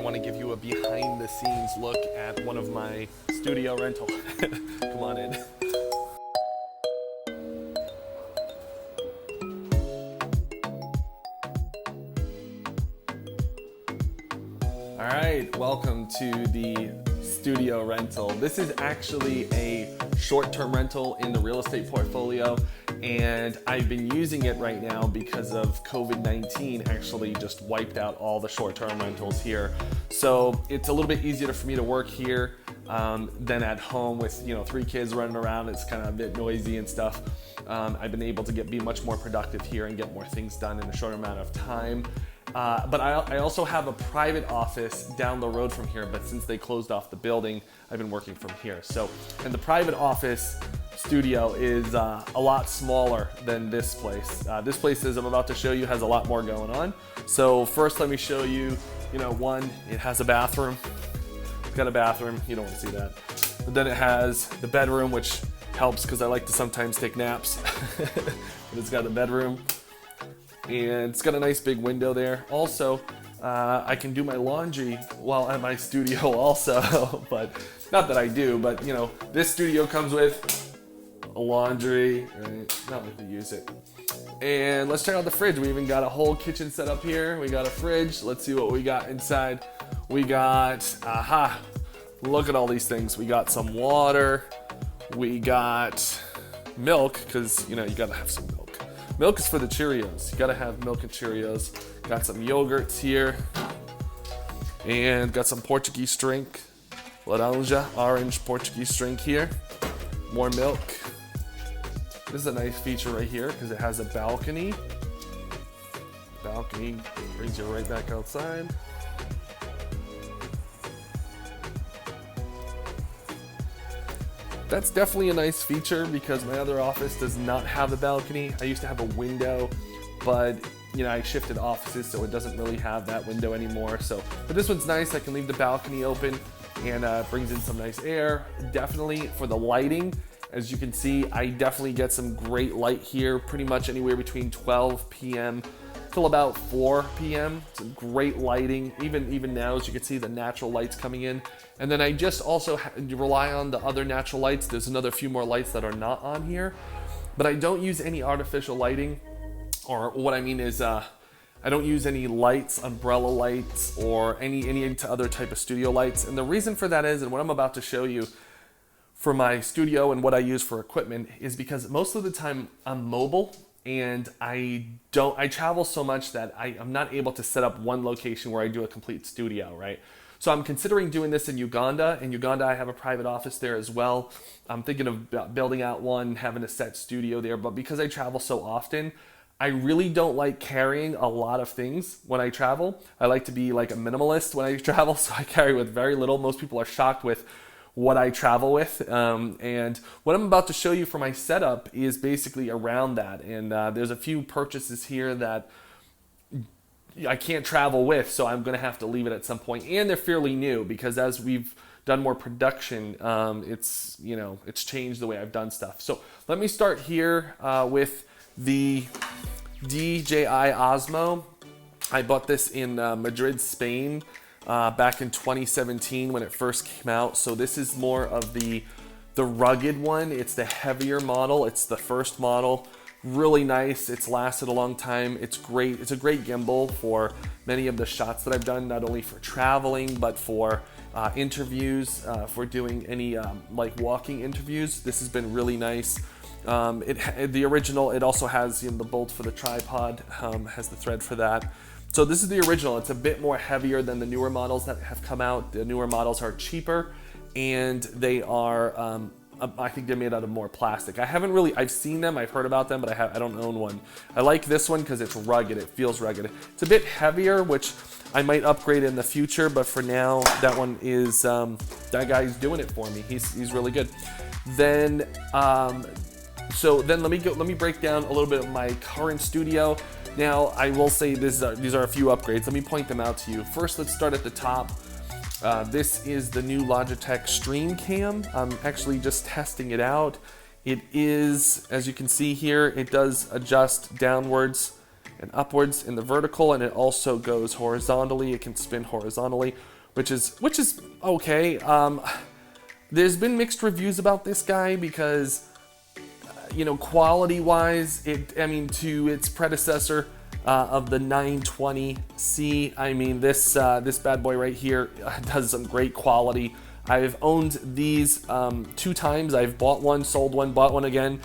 want to give you a behind the scenes look at one of my studio rental. Come on in. All right, welcome to the studio rental. This is actually a short-term rental in the real estate portfolio, and I've been using it right now because of COVID-19 actually just wiped out all the short-term rentals here. So it's a little bit easier for me to work here than at home with 3 kids running around. It's kind of a bit noisy and stuff. I've been able to be much more productive here and get more things done in a short amount of time. But I also have a private office down the road from here, but since they closed off the building, I've been working from here. So, and the private office studio is a lot smaller than this place. This place, as I'm about to show you, has a lot more going on. So first let me show you, one, it has a bathroom. It's got a bathroom, you don't want to see that. But then it has the bedroom, which helps because I like to sometimes take naps. But it's got a bedroom. And it's got a nice big window there. Also, I can do my laundry while at my studio also, but not that I do, but this studio comes with a laundry, right? Not like to use it. And let's check out the fridge. We even got a whole kitchen set up here. We got a fridge. Let's see what we got inside. We got, look at all these things. We got some water. We got milk, because you gotta have some milk. Milk is for the Cheerios. You gotta have milk and Cheerios. Got some yogurts here. And got some Portuguese drink. Laranja, orange Portuguese drink here. More milk. This is a nice feature right here because it has a balcony. Balcony brings you right back outside. That's definitely a nice feature because my other office does not have a balcony. I used to have a window, but I shifted offices, so it doesn't really have that window anymore. But this one's nice. I can leave the balcony open and brings in some nice air. Definitely for the lighting, as you can see, I definitely get some great light here, pretty much anywhere between 12 p.m. till about 4 p.m. Some great lighting, even now, as you can see, the natural lights coming in. And then I just also rely on the other natural lights. There's another few more lights that are not on here, but I don't use any artificial lighting, or what I mean is I don't use any lights, umbrella lights, or any other type of studio lights. And the reason for that is, and what I'm about to show you for my studio and what I use for equipment, is because most of the time I'm mobile and I travel so much that I'm not able to set up one location where I do a complete studio, right? So I'm considering doing this in Uganda. In Uganda, I have a private office there as well. I'm thinking of building out one, having a set studio there, but because I travel so often, I really don't like carrying a lot of things when I travel. I like to be like a minimalist when I travel, so I carry with very little. Most people are shocked with what I travel with, and what I'm about to show you for my setup is basically around that. And there's a few purchases here that I can't travel with, so I'm gonna have to leave it at some point. And they're fairly new because as we've done more production, it's changed the way I've done stuff. So let me start here with the DJI Osmo. I bought this in Madrid, Spain, back in 2017 when it first came out. So this is more of the rugged one. It's the heavier model. It's the first model. Really nice. It's lasted a long time. It's great. It's a great gimbal for many of the shots that I've done, not only for traveling, but for interviews, for doing any like walking interviews. This has been really nice. The original, it also has the bolt for the tripod, has the thread for that. So this is the original. It's a bit more heavier than the newer models that have come out. The newer models are cheaper, and they are, I think they're made out of more plastic. I've seen them, I've heard about them, but I don't own one. I like this one because it's rugged, it feels rugged. It's a bit heavier, which I might upgrade in the future, but for now, that one is, that guy's doing it for me. He's really good. Then, let me break down a little bit of my current studio. Now, I will say these are a few upgrades. Let me point them out to you. First, let's start at the top. This is the new Logitech Stream Cam. I'm actually just testing it out. It is, as you can see here, it does adjust downwards and upwards in the vertical, and it also goes horizontally. It can spin horizontally, which is okay. There's been mixed reviews about this guy because, you know, quality-wise, to its predecessor of the 920C, I mean, this bad boy right here does some great quality. I've owned these 2 times. I've bought one, sold one, bought one again.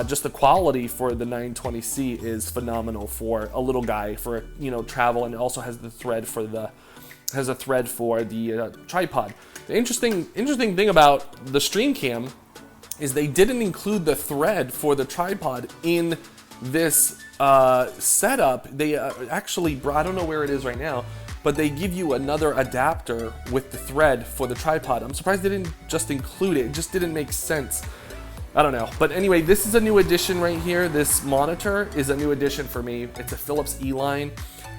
Just the quality for the 920C is phenomenal for a little guy, for, you know, travel, and it also has the thread for the tripod. The interesting thing about the Stream Cam is they didn't include the thread for the tripod in this setup. They actually brought, I don't know where it is right now, but they give you another adapter with the thread for the tripod. I'm surprised they didn't just include it. It just didn't make sense. I don't know. But anyway, this is a new addition right here. This monitor is a new addition for me. It's a Philips E-line.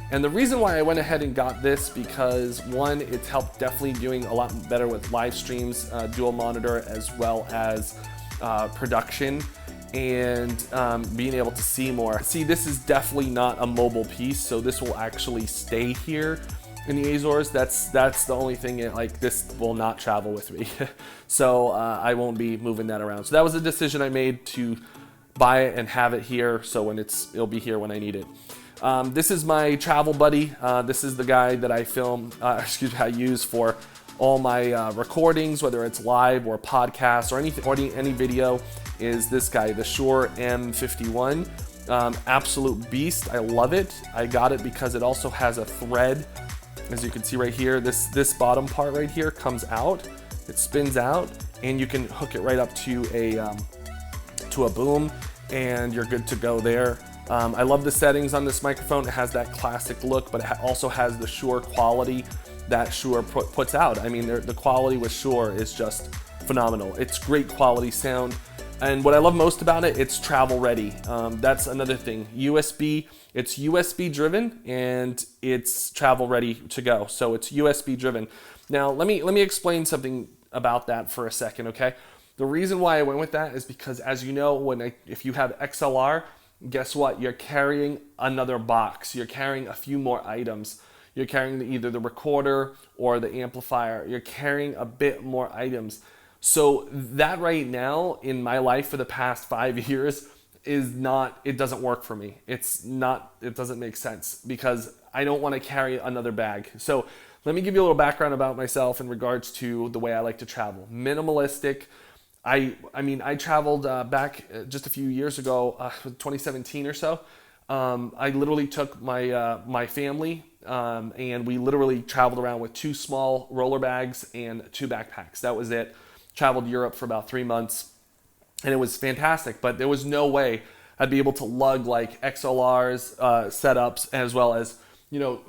And the reason why I went ahead and got this, because one, it's helped definitely doing a lot better with live streams, dual monitor, as well as production, and being able to see more. See, this is definitely not a mobile piece, so this will actually stay here in the Azores. That's the only thing, like, this will not travel with me. So I won't be moving that around. So that was a decision I made to buy it and have it here, so it'll be here when I need it. This is my travel buddy. This is the guy that I I use for all my recordings, whether it's live or podcasts or anything, or any video, is this guy, the Shure M51. Absolute beast. I love it. I got it because it also has a thread. As you can see right here, this bottom part right here comes out. It spins out, and you can hook it right up to a boom, and you're good to go there. I love the settings on this microphone. It has that classic look, but it also has the Shure quality that Shure puts out. I mean, the quality with Shure is just phenomenal. It's great quality sound. And what I love most about it, it's travel ready. That's another thing. USB, it's USB driven, and it's travel ready to go. So it's USB driven. Now, let me explain something about that for a second, okay? The reason why I went with that is because, as you know, if you have XLR, guess what? You're carrying another box. You're carrying a few more items. You're carrying either the recorder or the amplifier. You're carrying a bit more items. So that right now in my life for the past 5 years it doesn't work for me. It doesn't make sense because I don't want to carry another bag. So let me give you a little background about myself in regards to the way I like to travel. Minimalistic. I traveled back just a few years ago, 2017 or so. I literally took my family and we literally traveled around with 2 small roller bags and 2 backpacks. That was it. Traveled Europe for about 3 months, and it was fantastic, but there was no way I'd be able to lug like XLRs, setups, as well as, you know,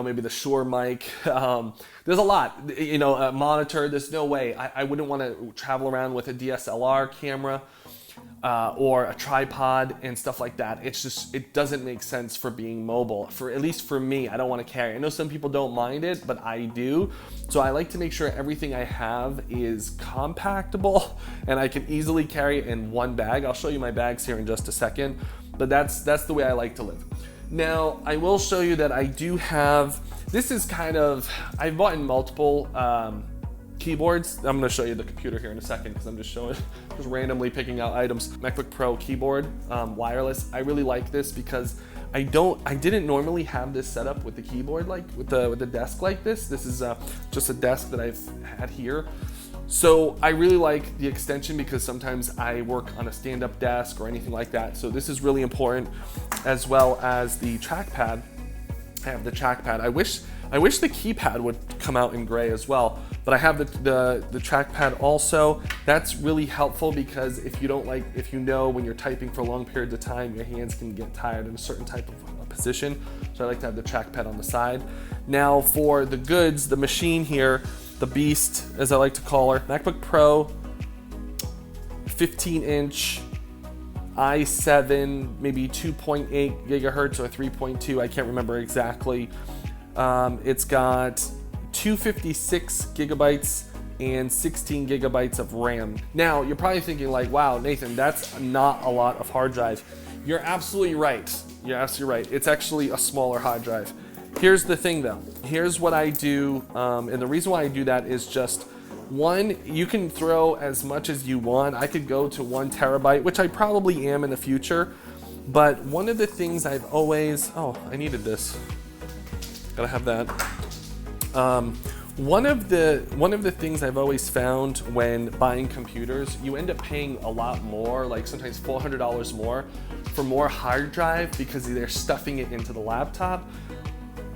maybe the Shure mic. There's a lot, a monitor. There's no way. I wouldn't want to travel around with a DSLR camera or a tripod and stuff like that. It doesn't make sense for being mobile. At least for me, I don't want to carry. I know some people don't mind it, but I do. So I like to make sure everything I have is compactable and I can easily carry it in one bag. I'll show you my bags here in just a second, but that's the way I like to live. Now, I will show you that I do have, I've bought in multiple keyboards. I'm going to show you the computer here in a second because I'm just randomly picking out items. MacBook Pro keyboard, wireless. I really like this because I didn't normally have this setup with the keyboard, like with the desk like this. This is just a desk that I've had here. So I really like the extension because sometimes I work on a stand-up desk or anything like that. So this is really important, as well as the trackpad. I have the trackpad. I wish the keypad would come out in gray as well, but I have the trackpad also. That's really helpful because if you know when you're typing for long periods of time, your hands can get tired in a certain type of position. So I like to have the trackpad on the side. Now for the goods, the machine here, the beast, as I like to call her, MacBook Pro, 15-inch, i7, maybe 2.8 gigahertz or 3.2, I can't remember exactly. It's got 256 gigabytes and 16 gigabytes of RAM. Now, you're probably thinking like, wow, Nathan, that's not a lot of hard drive. You're absolutely right. You're absolutely right. It's actually a smaller hard drive. Here's the thing though. Here's what I do, and the reason why I do that is just, one, you can throw as much as you want. I could go to 1 terabyte, which I probably am in the future. But one of the things I've always, oh, I needed this. Gotta have that. One of the things I've always found when buying computers, you end up paying a lot more, like sometimes $400 more for more hard drive because they're stuffing it into the laptop.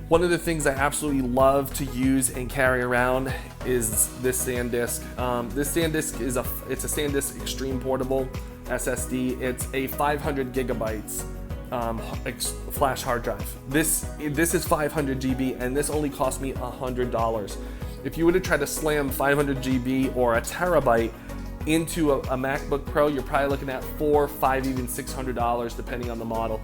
One of the things I absolutely love to use and carry around is this SanDisk. This SanDisk is it's a SanDisk Extreme Portable SSD. It's a 500 gigabytes flash hard drive. This is 500 GB, and this only cost me $100. If you were to try to slam 500 GB or a terabyte into a MacBook Pro, you're probably looking at $400, $500, even $600 depending on the model.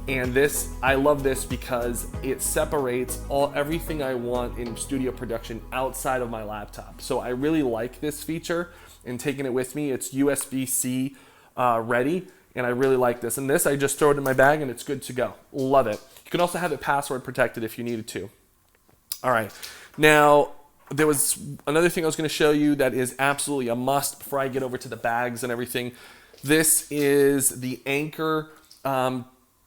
And this, I love this because it separates everything I want in studio production outside of my laptop. So I really like this feature and taking it with me. It's USB-C ready, and I really like this. And this, I just throw it in my bag and it's good to go. Love it. You can also have it password protected if you needed to. All right, now there was another thing I was going to show you that is absolutely a must before I get over to the bags and everything. This is the Anker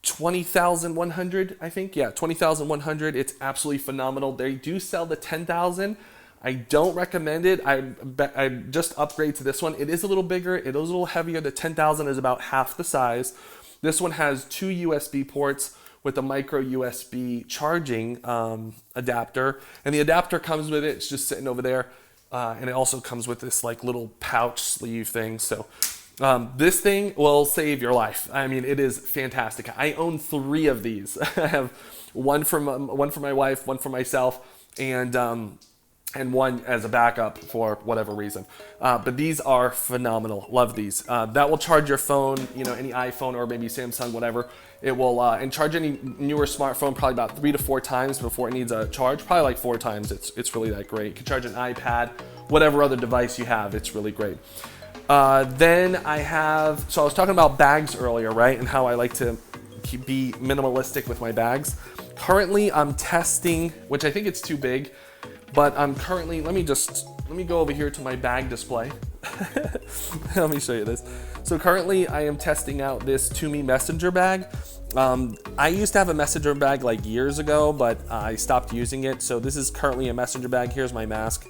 20,100, I think. Yeah, 20,100. It's absolutely phenomenal. They do sell the 10,000. I don't recommend it. I just upgrade to this one. It is a little bigger. It is a little heavier. The 10,000 is about half the size. This one has 2 USB ports with a micro USB charging adapter, and the adapter comes with it. It's just sitting over there, and it also comes with this like little pouch sleeve thing. So this thing will save your life. I mean, it is fantastic. I own 3 of these. I have one for my wife, one for myself, and one as a backup for whatever reason. But these are phenomenal. Love these. That will charge your phone, any iPhone or maybe Samsung, whatever. It will, and charge any newer smartphone probably about 3 to 4 times before it needs a charge. Probably like 4 times. It's really that great. You can charge an iPad, whatever other device you have. It's really great. Then I was talking about bags earlier, right? And how I like to be minimalistic with my bags. Currently, I'm testing, which I think it's too big, but I'm currently, let me go over here to my bag display. Let me show you this. So currently I am testing out this Tumi messenger bag. I used to have a messenger bag like years ago, but I stopped using it. So this is currently a messenger bag. Here's my mask.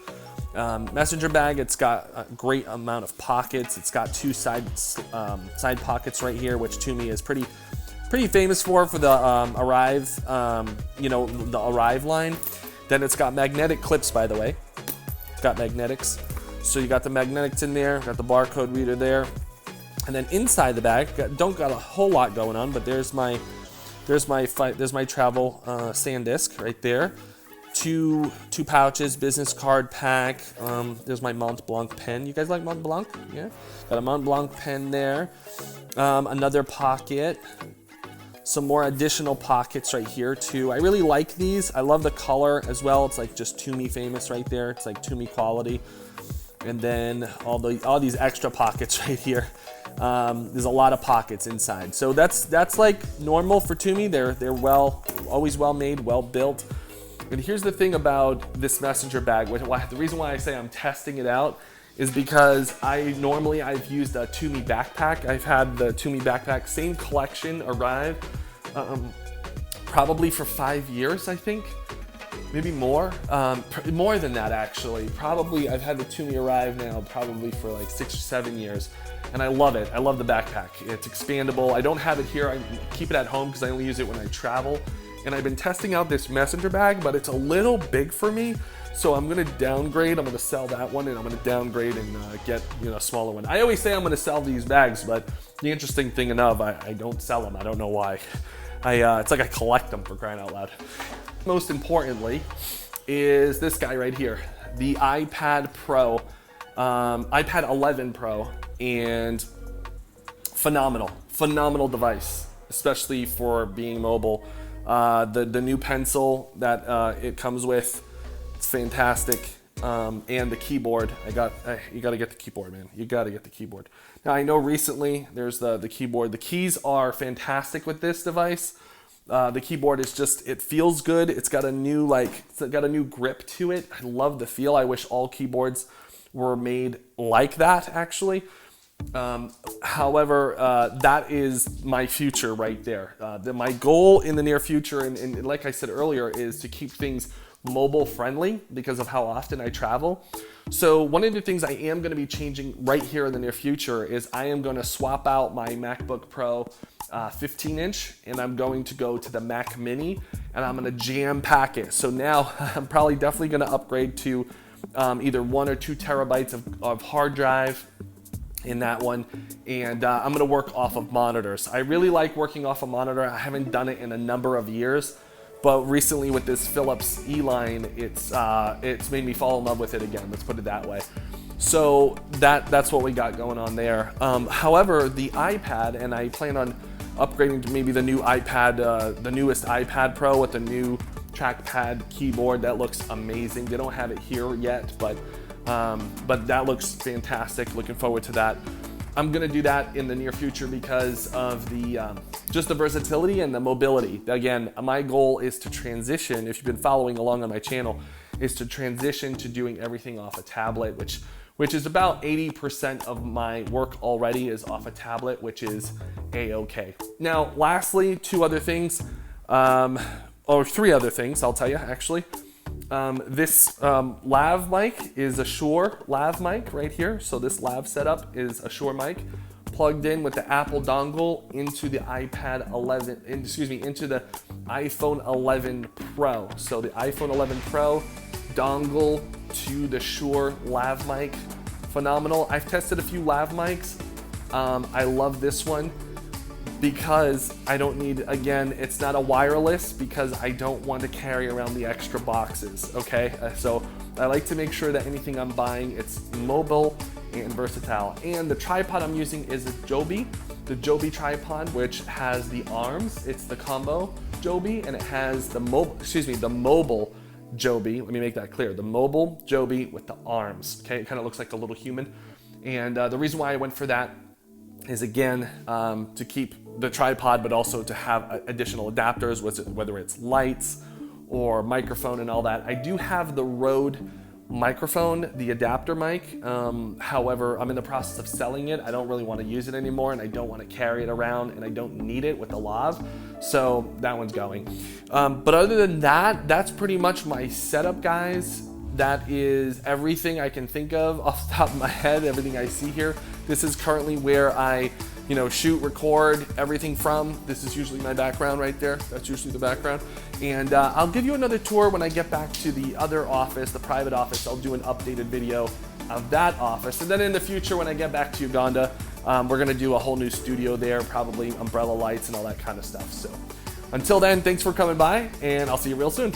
Messenger bag, it's got a great amount of pockets. It's got 2 side pockets right here, which Tumi is pretty famous for the Arrive, the Arrive line. Then it's got magnetic clips, by the way. It's got magnetics. So you got the magnetics in there, got the barcode reader there. And then inside the bag, don't got a whole lot going on, but there's my travel SanDisk right there. Two pouches, business card pack. There's my Mont Blanc pen. You guys like Mont Blanc? Yeah. Got a Mont Blanc pen there. Another pocket. Some more additional pockets right here too. I really like these. I love the color as well. It's like just Tumi famous right there. It's like Tumi quality. And then all these extra pockets right here. There's a lot of pockets inside. So that's like normal for Tumi. They're always well made, well built. And here's the thing about this messenger bag. The reason why I say I'm testing it out is because I've used a Tumi backpack. I've had the Tumi backpack, same collection, Arrive, probably for 5 years, I think. Maybe more. More than that, actually. Probably, I've had the Tumi Arrive now probably for like 6 or 7 years. And I love it. I love the backpack. It's expandable. I don't have it here. I keep it at home because I only use it when I travel. And I've been testing out this messenger bag, but it's a little big for me. So I'm gonna downgrade. I'm gonna sell that one, and I'm gonna downgrade and get a smaller one. I always say I'm gonna sell these bags, but the interesting thing enough, I don't sell them. I don't know why. It's like I collect them, for crying out loud. Most importantly is this guy right here, the iPad Pro, iPad 11 Pro, and phenomenal device, especially for being mobile. The new pencil that it comes with, it's fantastic. and the keyboard. You got to get the keyboard, man. You got to get the keyboard. Now I know recently there's the keyboard. The keys are fantastic with this device. The keyboard is just, it feels good. It's got a new grip to it. I love the feel. I wish all keyboards were made like that, actually. However, that is my future right there. My goal in the near future, and like I said earlier, is to keep things mobile friendly because of how often I travel. So one of the things I am going to be changing right here in the near future is I am going to swap out my MacBook Pro 15-inch, and I'm going to go to the Mac Mini, and I'm going to jam pack it. So now I'm probably definitely going to upgrade to either 1 or 2 terabytes of hard drive in that one, and I'm going to work off of monitors. I really like working off a monitor. I haven't done it in a number of years, but recently with this Philips E-line, it's made me fall in love with it again. Let's put it that way. So that's what we got going on there. However, the iPad, and I plan on upgrading to maybe the new iPad, the newest iPad Pro with the new trackpad keyboard. That looks amazing. They don't have it here yet, but that looks fantastic. Looking forward to that. I'm gonna do that in the near future because of the just the versatility and the mobility. Again, my goal is to transition, if you've been following along on my channel, is to transition to doing everything off a tablet, which is about 80% of my work already is off a tablet, which is a-okay. Now, lastly, 2 other things, or 3 other things, I'll tell you actually. This lav mic is a Shure lav mic right here. So this lav setup is a Shure mic plugged in with the Apple dongle into the into the iPhone 11 Pro. So the iPhone 11 Pro dongle to the Shure lav mic, phenomenal. I've tested a few lav mics. I love this one because I don't need, again, it's not a wireless because I don't want to carry around the extra boxes, okay? So I like to make sure that anything I'm buying, it's mobile and versatile. And the tripod I'm using is a Joby, the Joby tripod, which has the arms. It's the combo Joby, and it has the mobile Joby. Let me make that clear. The mobile Joby with the arms, okay? It kind of looks like a little human. And the reason why I went for that is, again, to keep the tripod, but also to have additional adapters, whether it's lights or microphone and all that. I do have the Rode microphone, the adapter mic. However, I'm in the process of selling it. I don't really want to use it anymore, and I don't want to carry it around, and I don't need it with the lav. So that one's going. But other than that, that's pretty much my setup, guys. That is everything I can think of off the top of my head, everything I see here. This is currently where I, shoot, record everything from. This is usually my background right there. That's usually the background. And I'll give you another tour when I get back to the other office, the private office. I'll do an updated video of that office. And then in the future, when I get back to Uganda, we're gonna do a whole new studio there, probably umbrella lights and all that kind of stuff. So until then, thanks for coming by, and I'll see you real soon.